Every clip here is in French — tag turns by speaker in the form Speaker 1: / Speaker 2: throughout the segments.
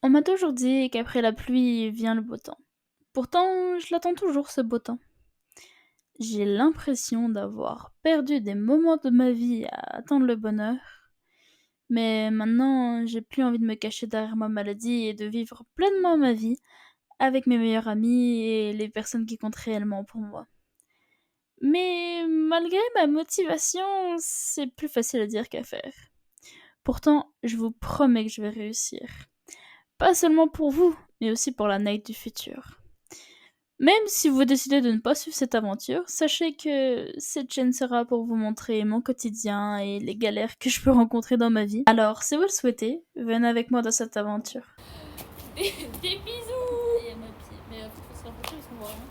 Speaker 1: On m'a toujours dit qu'après la pluie vient le beau temps. Pourtant, je l'attends toujours ce beau temps. J'ai l'impression d'avoir perdu des moments de ma vie à attendre le bonheur. Mais maintenant, j'ai plus envie de me cacher derrière ma maladie et de vivre pleinement ma vie avec mes meilleurs amis et les personnes qui comptent réellement pour moi. Mais malgré ma motivation, c'est plus facile à dire qu'à faire. Pourtant, je vous promets que je vais réussir. Pas seulement pour vous, mais aussi pour la Night du futur. Même si vous décidez de ne pas suivre cette aventure, sachez que cette chaîne sera pour vous montrer mon quotidien et les galères que je peux rencontrer dans ma vie. Alors, si vous le souhaitez, venez avec moi dans cette aventure.
Speaker 2: Des bisous. Et à ma pied. Mais faut se rapprocher parce qu'on voit rien.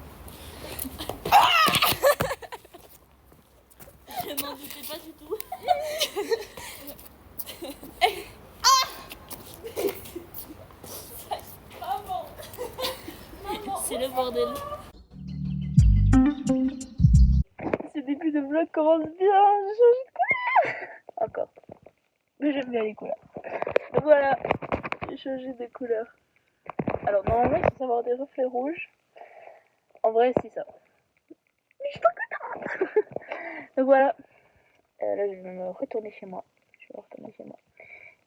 Speaker 2: Je m'en doutais pas du tout. C'est le bordel.
Speaker 3: Ce début de vlog commence bien, j'ai changé de couleur. Encore. Mais j'aime bien les couleurs. Donc voilà, j'ai changé de couleur. Alors normalement il faut avoir des reflets rouges. En vrai si ça. Mais je suis pas contente. Donc voilà. Là je vais me retourner chez moi. Je vais retourner chez moi.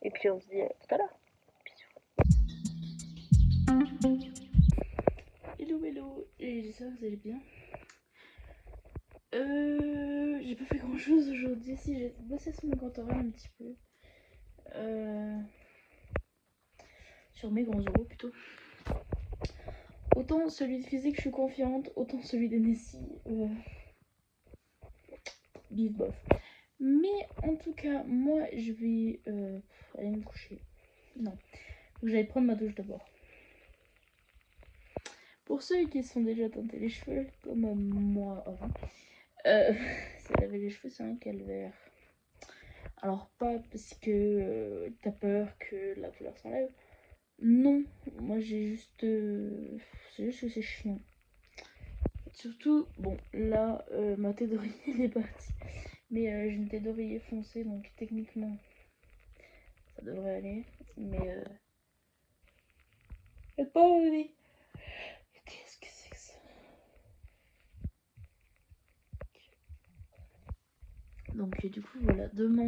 Speaker 3: Et puis on se dit tout à l'heure.
Speaker 1: Hello hello, et j'espère que vous allez bien. J'ai pas fait grand chose aujourd'hui, si j'ai bossé sur mon grand oral un petit peu. Sur mes grands oraux plutôt. Autant celui de physique je suis confiante, autant celui d'NSI, bif bof. Mais en tout cas, moi je vais aller me coucher. Non, faut que j'aille prendre ma douche d'abord. Pour ceux qui se sont déjà teintés les cheveux, comme moi avant, se laver les cheveux c'est un calvaire. Alors pas parce que t'as peur que la couleur s'enlève. Non, moi j'ai juste... c'est juste que c'est chiant. Surtout, bon là, ma tête d'oreiller elle est partie. Mais j'ai une tête d'oreiller foncée, donc techniquement ça devrait aller. Mais j'ai pas envie. Qu'est-ce que c'est que ça? Donc du coup voilà, demain,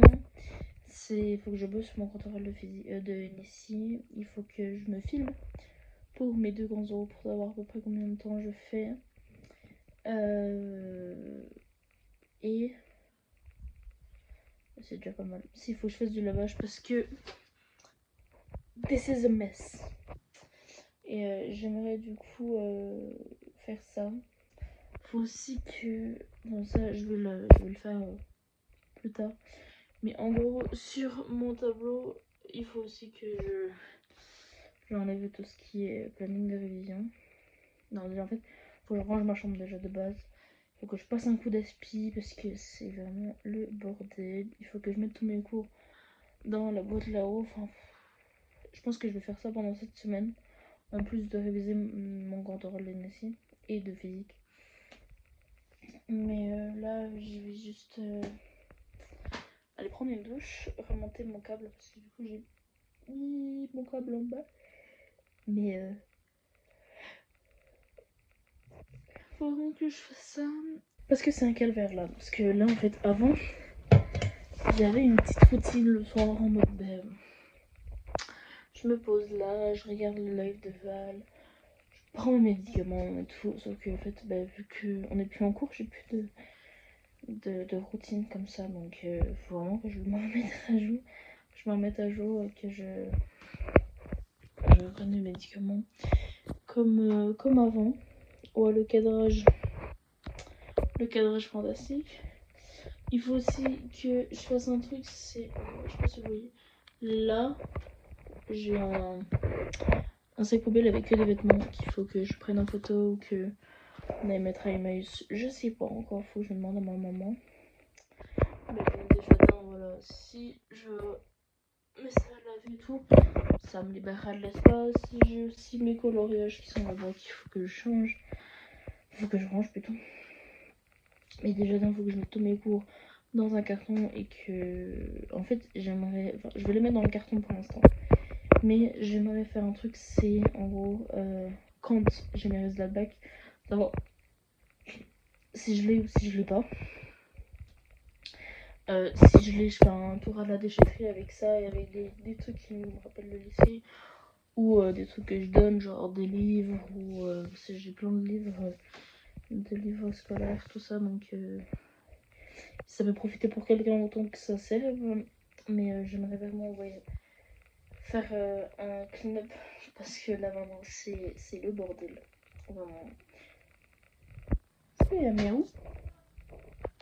Speaker 1: il faut que je bosse mon grand oral de NSI. Il faut que je me filme pour mes 2 grands oraux pour savoir à peu près combien de temps je fais. Et c'est déjà pas mal. S'il faut que je fasse du lavage parce que this is a mess. Et j'aimerais du coup faire ça. Faut aussi que... Bon ça je vais le faire plus tard. Mais en gros sur mon tableau il faut aussi que j'enlève tout ce qui est planning de révision. Non déjà en fait faut que je range ma chambre déjà de base. Il faut que je passe un coup d'aspi parce que c'est vraiment le bordel. Il faut que je mette tous mes cours dans la boîte là-haut. Enfin, je pense que je vais faire ça pendant cette semaine. En plus de réviser mon grand oral de NSI et de physique. Mais là, je vais juste aller prendre une douche, remonter mon câble parce que du coup j'ai mis mon câble en bas. Mais faut vraiment que je fasse ça parce que c'est un calvaire là. Parce que là en fait avant j'avais une petite routine le soir en mode je me pose là, je regarde le live de Val, je prends mes médicaments et tout. Sauf que en fait vu qu'on n'est plus en cours, j'ai plus de routine comme ça. Donc faut vraiment que je me remette à jour. Je me remette à jour et que je prenne mes médicaments comme avant. Ouais, le cadrage fantastique. Il faut aussi que je fasse un truc, c'est, je sais pas si vous voyez, là j'ai un sac poubelle avec que des vêtements qu'il faut que je prenne en photo ou que on aille mettre à Emmaüs. Je sais pas encore, faut que je demande à ma maman. Mais bon, déjà voilà, si je mets ça à laver et tout, ça me libérera de l'espace. J'ai aussi mes coloriages qui sont là-bas qu'il faut que je change. Il faut que je range plutôt. Mais déjà il faut que je mette tous mes cours dans un carton et que... En fait, je vais les mettre dans le carton pour l'instant.
Speaker 3: Mais j'aimerais faire un truc, c'est en gros, quand j'ai mes résultats de bac, d'abord, si je l'ai ou si je l'ai pas. Si je l'ai, je fais un tour à la déchetterie avec ça et avec des trucs qui me rappellent le lycée. Ou des trucs que je donne, genre des livres, ou si j'ai plein de livres, des livres scolaires, tout ça, donc ça peut profiter pour quelqu'un autant que ça serve. Mais j'aimerais vraiment faire un clean-up parce que là vraiment c'est le bordel. Vraiment. Est-ce qu'il y a Miaou?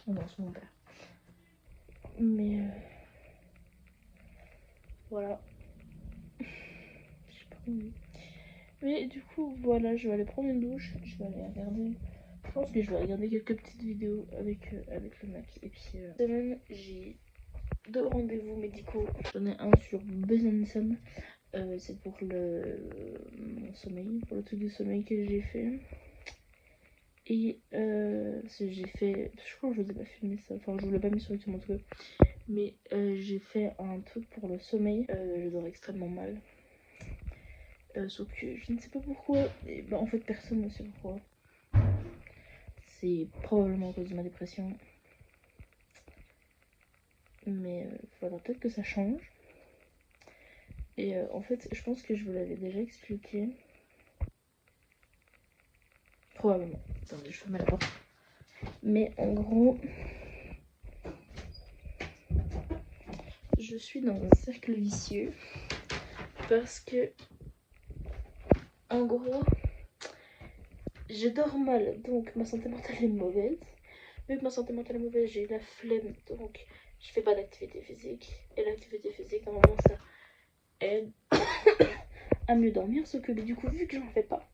Speaker 3: Oh non, c'est mon père. Mais voilà. Je sais pas comment. Mais du coup, voilà, je vais aller prendre une douche. Je vais aller regarder. Je pense que je vais regarder quelques petites vidéos avec le Mac. Et puis, cette semaine, j'ai 2 rendez-vous médicaux. J'en ai un sur Besançon. C'est pour mon sommeil, pour le truc de sommeil que j'ai fait. Et j'ai fait. Je crois que je vous ai pas filmé ça. Enfin, je vous l'ai pas mis sur YouTube en tout cas. Mais j'ai fait un truc pour le sommeil. Je dors extrêmement mal. Sauf que je ne sais pas pourquoi. Et bah, en fait, personne ne sait pourquoi. C'est probablement à cause de ma dépression. Mais voilà, peut-être que ça change. Et en fait, je pense que je vous l'avais déjà expliqué. Probablement. Attendez, je ferme la porte. Mais en gros, je suis dans un cercle vicieux. Parce que, en gros, je dors mal. Donc ma santé mentale est mauvaise. Vu que ma santé mentale est mauvaise, j'ai la flemme. Donc je fais pas d'activité physique. Et l'activité physique, normalement, ça aide à mieux dormir. Sauf que du coup, vu que j'en fais pas,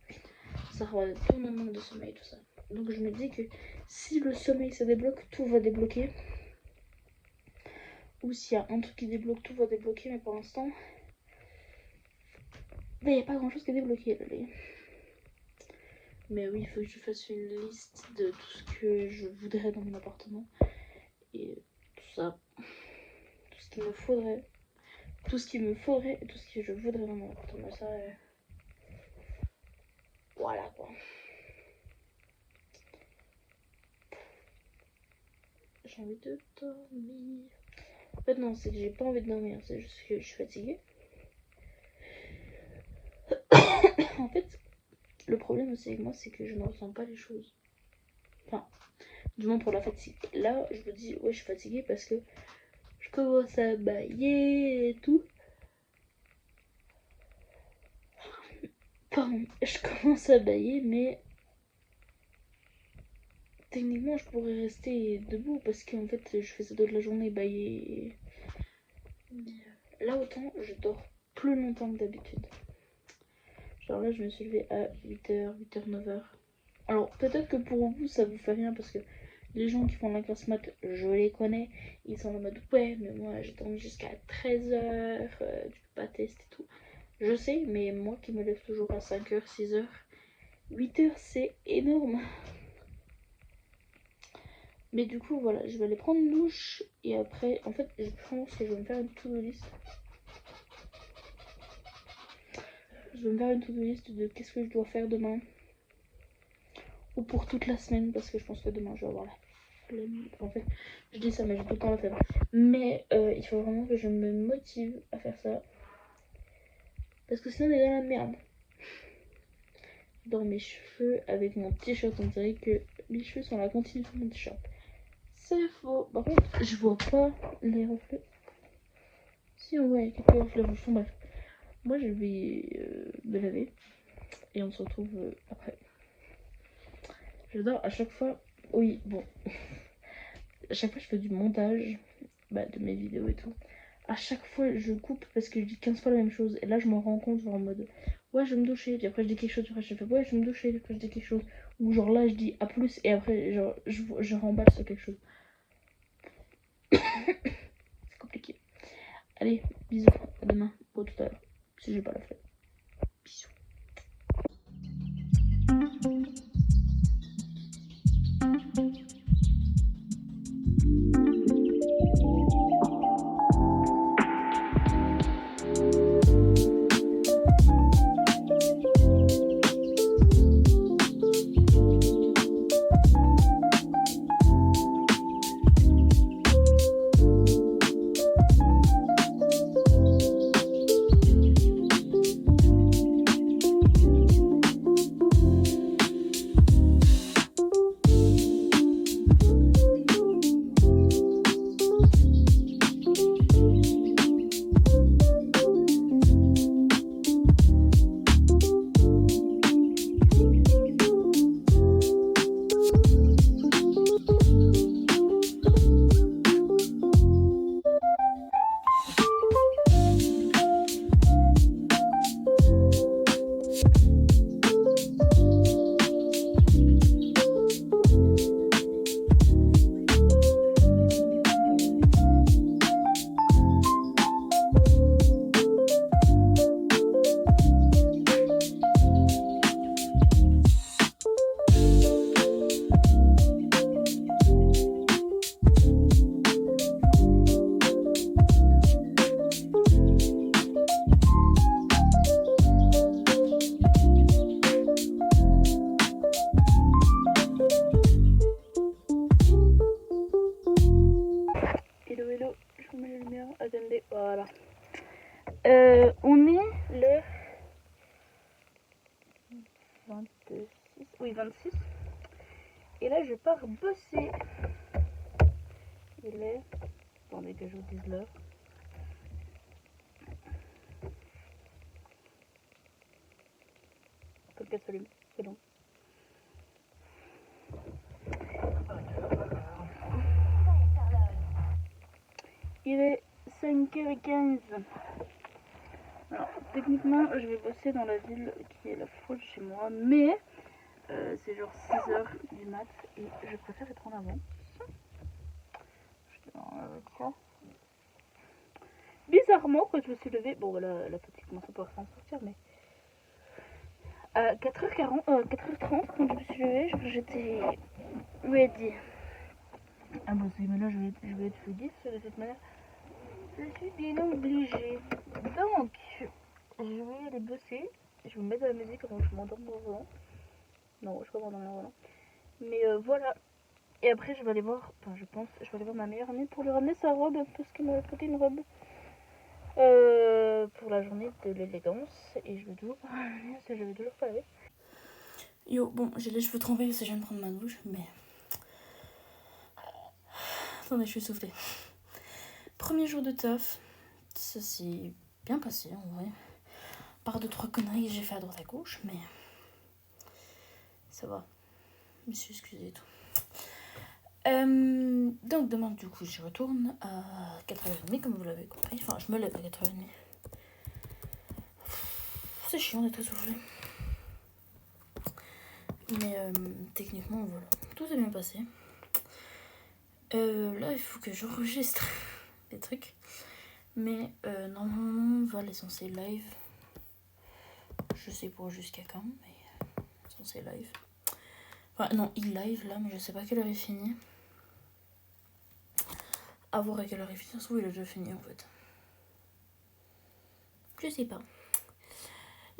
Speaker 3: ça va tout mon manque de sommeil, tout ça. Donc je me dis que si le sommeil se débloque, tout va débloquer. Ou s'il y a un truc qui débloque, tout va débloquer. Mais pour l'instant, il n'y a pas grand chose qui est débloqué. Allez. Mais oui, il faut que je fasse une liste de tout ce que je voudrais dans mon appartement. Et tout ça. Tout ce qu'il me faudrait. Tout ce qu'il me faudrait et tout ce que je voudrais dans mon appartement. Ça, voilà quoi. J'ai envie de dormir. En fait, non, c'est que j'ai pas envie de dormir. C'est juste que je suis fatiguée. En fait, le problème aussi avec moi, c'est que je ne ressens pas les choses. Enfin, du moins pour la fatigue. Là, je me dis, ouais, je suis fatiguée parce que je commence à bailler et tout. Pardon, je commence à bailler, mais techniquement, je pourrais rester debout parce qu'en fait, je fais ça toute la journée, bailler. Là, autant, je dors plus longtemps que d'habitude. Genre là, je me suis levée à 8h, 8h, 9h. Alors, peut-être que pour vous, ça vous fait rien parce que les gens qui font la classe maths, je les connais. Ils sont en mode, ouais, mais moi, j'ai dormi jusqu'à 13h, tu peux pas tester et tout. Je sais, mais moi qui me lève toujours à 5h, 6h, 8h, c'est énorme. Mais du coup, voilà, je vais aller prendre une douche. Et après, en fait, je pense que je vais me faire une to-do list. Je vais me faire une to-do list de qu'est-ce que je dois faire demain. Ou pour toute la semaine, parce que je pense que demain, je vais avoir la flemme. En fait, je dis ça, mais j'ai tout le temps la flemme. Mais il faut vraiment que je me motive à faire ça. Parce que sinon, on est dans la merde. Dans mes cheveux, avec mon t-shirt, on dirait que mes cheveux sont la continuité de mon t-shirt. C'est faux. Par contre, je vois pas les reflets. Si, on voit quelques reflets rouges. Bref. Moi, je vais me laver. Et on se retrouve après. J'adore à chaque fois. Oui, bon. À chaque fois, je fais du montage de mes vidéos et tout. À chaque fois, je coupe parce que je dis 15 fois la même chose. Et là, je m'en rends compte, genre en mode ouais, je vais me doucher. Puis après, je dis quelque chose. Puis après, je fais ouais, je vais me doucher. Puis après, je dis quelque chose. Ou genre là, je dis à plus. Et après, genre, je remballe sur quelque chose. C'est compliqué. Allez, bisous. À demain. Ou tout à l'heure. Si j'ai pas la flemme. Bisous. Et là je pars bosser. Il est... Attendez que je vous dise l'heure. Faut qu'elle s'allume, c'est long. Il est 5h15. Alors, techniquement, je vais bosser dans la ville qui est la fois de chez moi, mais c'est genre 6h du mat et je préfère être en avance. Bizarrement, quand je me suis levée, bon voilà, la petite commence à pouvoir s'en sortir, mais à 4h40, 4h30, quand je me suis levée, j'étais ready. Ah bon, c'est, mais là je vais être ready, parce que de toute manière, je suis bien obligée. Donc, je vais aller bosser, je vais me mettre de la musique avant que je m'endorme dans le volant. Non, je vais pas m'endormir dans le volant. Mais voilà. Et après, je vais aller voir, enfin, je pense, je vais aller voir ma meilleure amie pour lui ramener sa robe, parce qu'elle m'a prêté une robe pour la journée de l'élégance. Et je vais toujours pas laver.
Speaker 2: Yo, bon, j'ai les cheveux trempés parce que je viens de prendre ma douche, mais... Attendez, je suis soufflée. Premier jour de taf, ça s'est bien passé en vrai. Par 2-3 conneries que j'ai fait à droite à gauche, mais... Ça va. Je me suis excusée et tout. Donc demain, du coup, je retourne à 4h30, comme vous l'avez compris. Enfin, je me lève à 4h30. C'est chiant d'être essoufflée. Mais techniquement, voilà. Tout s'est bien passé. Là, il faut que j'enregistre des trucs. Mais normalement, Val est censé live. Je sais pas jusqu'à quand, mais censé live. Enfin, non, il live là, mais je sais pas à quelle heure il finit. À voir à quelle heure il finit. Ça se trouve, il a déjà fini en fait. Je sais pas.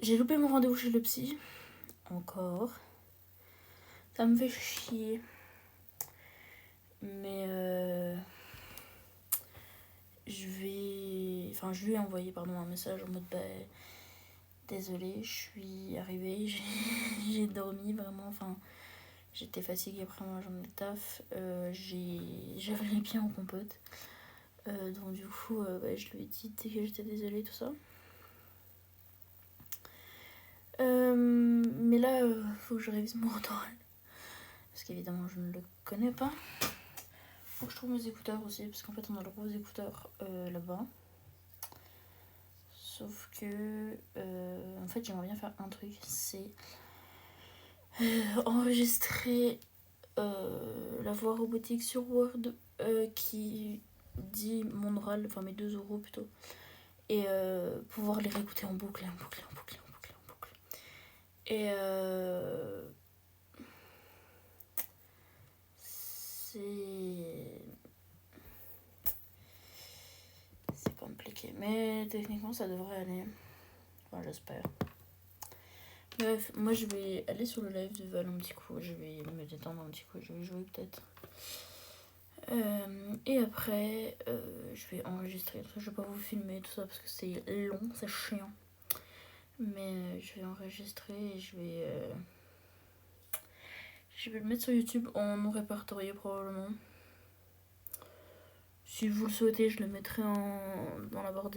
Speaker 2: J'ai loupé mon rendez-vous chez le psy. Encore. Ça me fait chier. Mais je lui ai envoyé un message en mode désolée, je suis arrivée, j'ai dormi vraiment, enfin j'étais fatiguée après ma journée de taf, j'avais les pieds en compote, donc du coup je lui ai dit que j'étais désolée, tout ça. Mais là faut que je révise mon oral parce qu'évidemment je ne le connais pas. Faut que je trouve mes écouteurs aussi, parce qu'en fait on a le gros écouteur là-bas. Sauf que en fait j'aimerais bien faire un truc, c'est enregistrer la voix robotique sur Word qui dit mon oral, enfin mes 2 oraux plutôt, et pouvoir les réécouter en boucle, en boucle, en boucle, en boucle, en boucle. Et c'est compliqué, mais techniquement ça devrait aller. Enfin, j'espère. Bref, moi je vais aller sur le live de Val un petit coup, je vais me détendre un petit coup, je vais jouer peut-être. Et après, je vais enregistrer, je vais pas vous filmer tout ça parce que c'est long, c'est chiant. Mais je vais enregistrer et je vais le mettre sur YouTube en non répertorié probablement. Si vous le souhaitez, je le mettrai dans la barre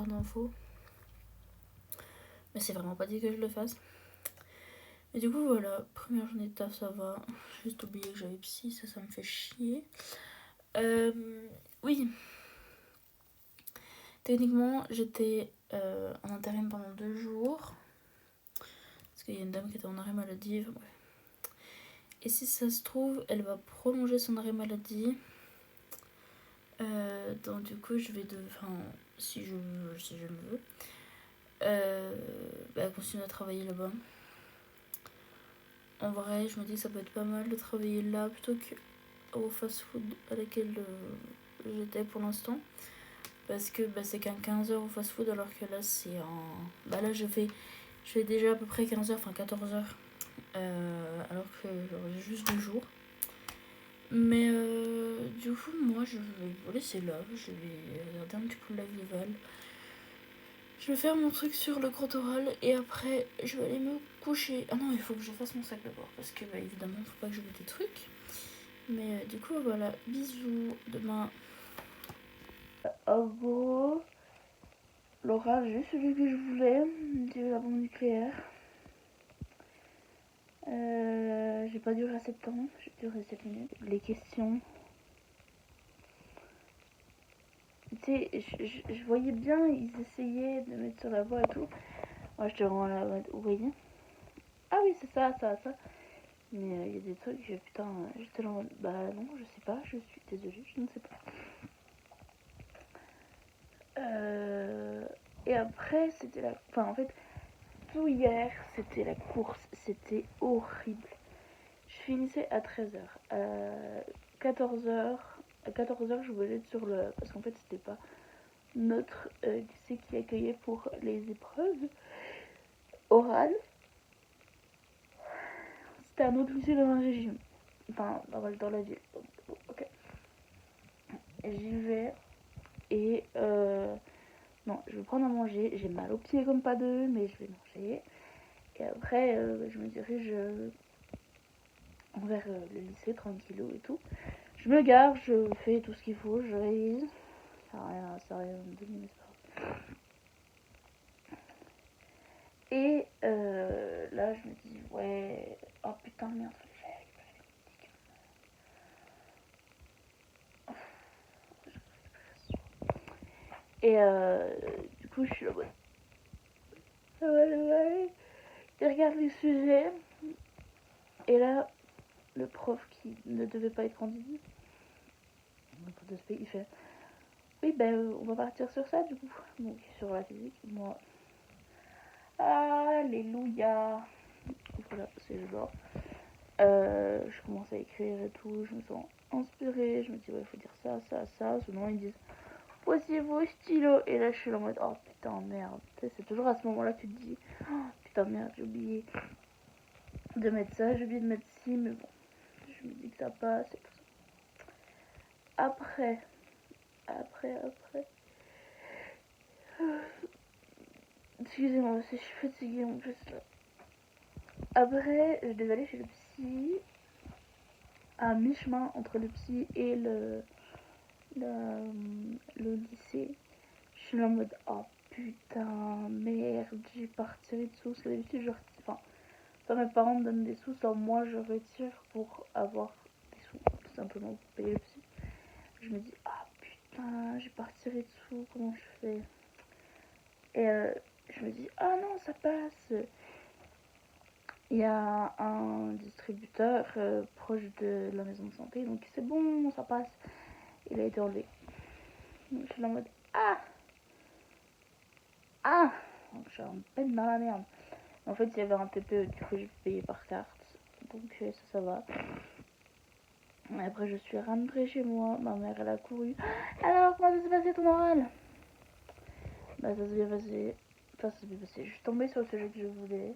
Speaker 2: d'infos. Mais c'est vraiment pas dit que je le fasse. Et du coup voilà, première journée de taf, ça va. J'ai juste oublié que j'avais psy, ça me fait chier. Oui. Techniquement, j'étais en intérim pendant 2 jours. Parce qu'il y a une dame qui était en arrêt maladie. Enfin, bref. Et si ça se trouve, elle va prolonger son arrêt maladie. Donc du coup, je vais si je le veux, continuer à travailler là-bas. En vrai, je me dis que ça peut être pas mal de travailler là plutôt qu'au fast-food à laquelle j'étais pour l'instant. Parce que c'est qu'un 15h au fast-food, alors que là, c'est en... là, je fais déjà à peu près 15h, enfin 14h. Alors que j'ai juste 2 jours. Mais du coup, moi, je vais vous laisser là. Je vais regarder un petit peu la Vival. Je vais faire mon truc sur le grand oral et après je vais aller me coucher. Ah non, il faut que je fasse mon sac d'abord parce que évidemment, faut pas que j'oublie des trucs. Mais du coup, voilà, bisous, demain.
Speaker 3: En gros, l'oral, j'ai eu celui que je voulais, de la bombe nucléaire. J'ai pas duré assez de temps, j'ai duré 7 minutes. Les questions. Tu sais, je voyais bien, ils essayaient de mettre sur la voie et tout. Moi, je te rends la mode, oui. Ah oui, c'est ça, ça, ça. Mais il y a des trucs, putain, j'étais là en mode, bah non, je sais pas, je suis désolée, je ne sais pas. Et après, c'était la. Enfin, en fait, tout hier, c'était la course, c'était horrible. Je finissais à 13h. À 14h, à 14h, je voulais être sur le. Parce qu'en fait, c'était pas notre lycée qui accueillait pour les épreuves orales. C'était un autre lycée dans la région. Enfin, dans la ville. Ok. J'y vais et non, je vais prendre à manger. J'ai mal aux pieds comme pas deux, mais je vais manger. Et après, je me dirige vers le lycée tranquillou et tout. Je me gare, je fais tout ce qu'il faut, je révise. Ça a rien donné, mais c'est pas grave. Et là, je me dis, ouais, oh putain, merde, et du coup, je suis là, ouais, ça va, ça va aller. Je regarde les sujets. Et là, le prof qui ne devait pas être candidat, le prof de SP, il fait, oui, ben, on va partir sur ça, du coup. Donc, sur la physique, moi, alléluia. Voilà, c'est le genre. Je commence à écrire et tout, je me sens inspirée, je me dis, ouais, il faut dire ça, ça, ça. Souvent, ils disent, voici vos stylos. Et là, je suis là en mode, oh putain, merde. C'est toujours à ce moment-là que tu te dis, oh putain, merde, j'ai oublié de mettre ça, j'ai oublié de mettre ci, mais bon, je me dis que ça passe et tout ça. Après. Excusez-moi, je suis fatiguée en plus là. Après, je devais aller chez le psy, à mi-chemin entre le psy et le lycée. Je suis là en mode, oh putain, merde, j'ai pas retiré de sous. Parce que d'habitude, je retire. Enfin, soit mes parents me donnent des sous, soit moi je retire pour avoir des sous, tout simplement pour payer le psy. Je me dis, ah putain, j'ai pas retiré de sous, comment je fais? Et je me dis, ah non, ça passe. Il y a un distributeur proche de la maison de santé, donc c'est bon, ça passe. Il a été enlevé. Donc je suis en mode, donc je suis en peine dans la merde. En fait, il y avait un TPE, du coup j'ai payé par carte. Donc ça va. Et après, je suis rentrée chez moi. Ma mère, elle a couru. Alors, comment ça s'est passé ton oral? Bah, ça s'est bien passé. Enfin, ça s'est bien passé. Je suis tombée sur le sujet que je voulais.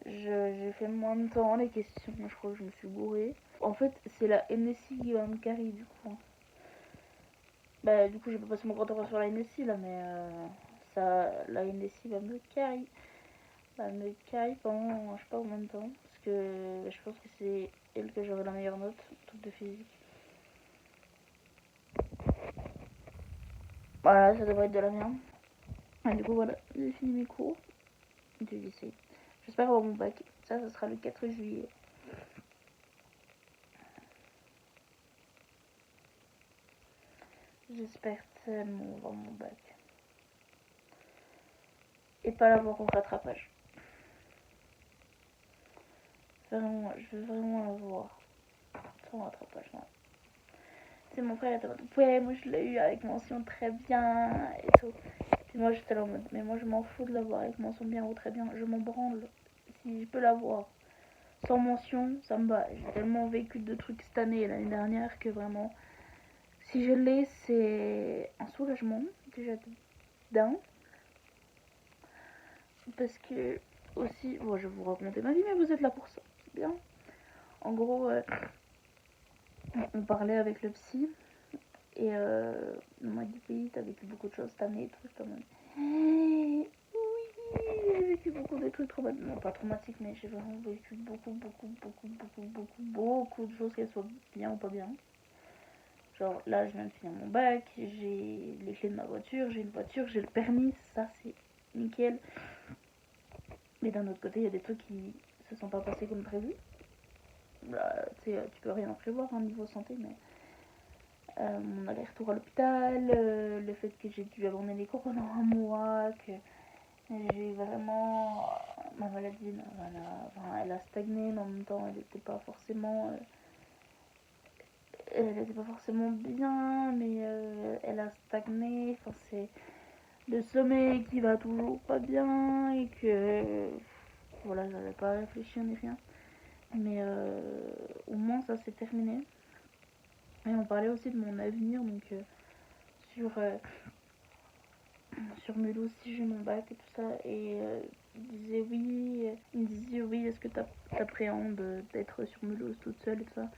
Speaker 3: J'ai fait moins de temps les questions. Je crois que je me suis bourrée. En fait, c'est la NSI qui va me carry du coup. Bah, du coup, j'ai pas passé mon grand oral sur la NSI là, mais ça, la NSI va me carry. Va me carry pendant je sais pas combien de temps. Parce que je pense que c'est elle que j'aurai la meilleure note, truc de physique. Voilà, ça devrait être de la merde. Et du coup, voilà, j'ai fini mes cours du lycée. J'espère avoir mon bac. Ça sera le 4 juillet. J'espère tellement avoir mon bac. Et pas l'avoir en rattrapage. Vraiment, je veux vraiment l'avoir sans rattrapage. Non. C'est mon frère, il était en mode, ouais, moi je l'ai eu avec mention très bien et tout. Puis moi j'étais là en mode, mais moi je m'en fous de l'avoir avec mention bien ou très bien. Je m'en branle si je peux l'avoir. Sans mention, ça me va. J'ai tellement vécu de trucs cette année et l'année dernière que vraiment, si je l'ai, c'est un soulagement déjà d'un. Parce que aussi, bon, je vais vous raconter ma vie, mais vous êtes là pour ça, c'est bien. En gros, on parlait avec le psy Et on m'a dit oui, t'as vécu beaucoup de choses cette année, tout ça. Oui, j'ai vécu beaucoup de trucs traumatiques, non pas traumatiques, mais j'ai vraiment vécu beaucoup de choses, qu'elles soient bien ou pas bien. Genre là je viens de finir mon bac, j'ai les clés de ma voiture, j'ai une voiture, j'ai le permis, ça c'est nickel. Mais d'un autre côté il y a des trucs qui se sont pas passés comme prévu. Bah, tu peux rien en prévoir niveau santé, mais mon aller-retour à l'hôpital, le fait que j'ai dû abandonner les cours pendant un mois, que j'ai vraiment ma maladie, elle a stagné, mais en même temps elle n'était pas forcément bien, mais elle a stagné. Enfin, c'est le sommeil qui va toujours pas bien et que voilà, j'avais pas réfléchi ni rien, mais au moins ça s'est terminé. Et on parlait aussi de mon avenir, donc sur Mulhouse si j'ai mon bac et tout ça, et il me disait oui, est-ce que t'appréhendes d'être sur Mulhouse toute seule et tout ça.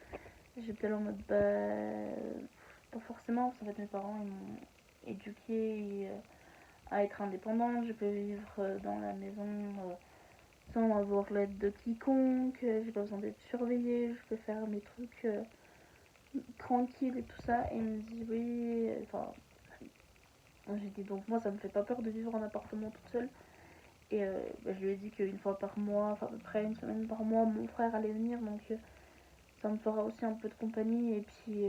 Speaker 3: J'étais là en mode pas forcément, parce qu'en fait mes parents ils m'ont éduquée à être indépendante, je peux vivre dans la maison sans avoir l'aide de quiconque, j'ai pas besoin d'être surveillée, je peux faire mes trucs tranquille et tout ça. Et il me dit oui, enfin j'ai dit donc moi ça me fait pas peur de vivre en appartement toute seule. Et je lui ai dit qu'une fois par mois, enfin à peu près une semaine par mois, mon frère allait venir, donc ça me fera aussi un peu de compagnie. Et puis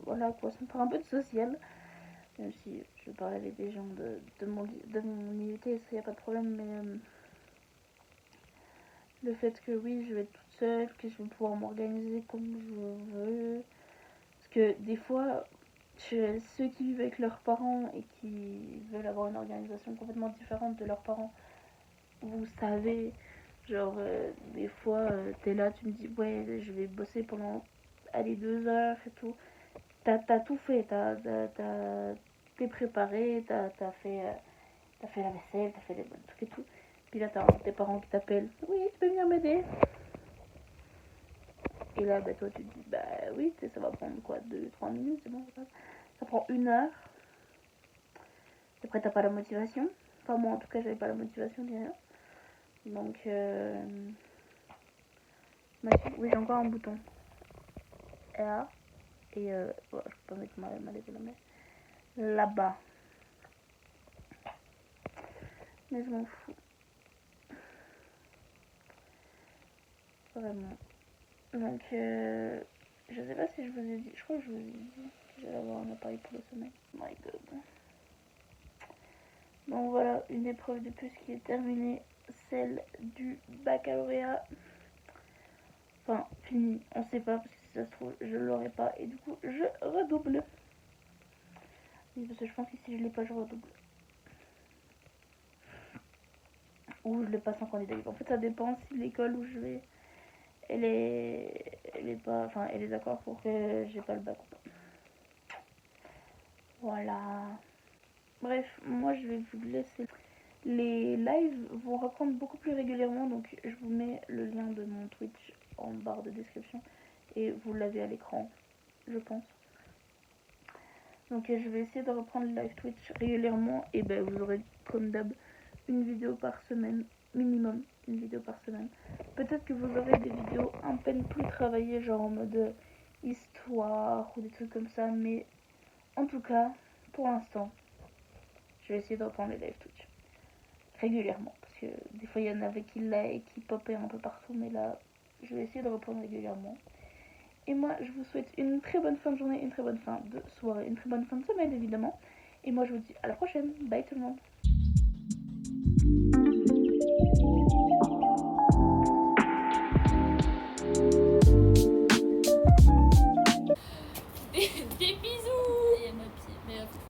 Speaker 3: voilà quoi, ça me fera un peu de social. Même si je parle avec des gens de mon IUT, ça y a pas de problème, mais le fait que oui, je vais être toute seule, que je vais pouvoir m'organiser comme je veux. Parce que des fois, ceux qui vivent avec leurs parents et qui veulent avoir une organisation complètement différente de leurs parents, vous savez, genre des fois t'es là, tu me dis ouais, je vais bosser pendant allez 2 heures et tout. T'as tout fait, t'es préparé, t'as fait la vaisselle, t'as fait les bonnes trucs et tout. Puis là t'as tes parents qui t'appellent, oui tu peux venir m'aider. Et là bah toi tu te dis bah oui, ça va prendre quoi, 2-3 minutes, c'est bon, ça prend 1 heure. Et après t'as pas la motivation. Enfin moi en tout cas j'avais pas la motivation ni rien. Donc oui, j'ai encore un bouton. Là. Et voilà, je peux pas mettre ma lettre là, mais là-bas. Mais je m'en fous. Vraiment. Donc je sais pas si je vous ai dit. Je crois que je vous ai dit que j'allais avoir un appareil pour le sommeil. My god. Donc voilà, une épreuve de plus qui est terminée. Celle du baccalauréat. Enfin, fini. On sait pas, parce que si ça se trouve, je l'aurai pas. Et du coup, je redouble. Oui, parce que je pense que si je l'ai pas, je redouble. Ou je le passe en candidat libre. En fait, ça dépend si l'école où je vais, elle est pas, enfin, elle est d'accord pour que j'ai pas le bac ou pas. Voilà. Bref, moi je vais vous laisser. Les lives vont reprendre beaucoup plus régulièrement, donc je vous mets le lien de mon Twitch en barre de description et vous l'avez à l'écran, je pense. Donc je vais essayer de reprendre le live Twitch régulièrement et ben vous aurez comme d'hab une vidéo par semaine, minimum une vidéo par semaine. Peut-être que vous aurez des vidéos un peine plus travaillées, genre en mode histoire ou des trucs comme ça, mais en tout cas, pour l'instant, je vais essayer de reprendre les live Twitch régulièrement, parce que des fois il y en avait qui popaient un peu partout, mais là, je vais essayer de reprendre régulièrement. Et moi, je vous souhaite une très bonne fin de journée, une très bonne fin de soirée, une très bonne fin de semaine évidemment. Et moi, je vous dis à la prochaine. Bye tout le monde.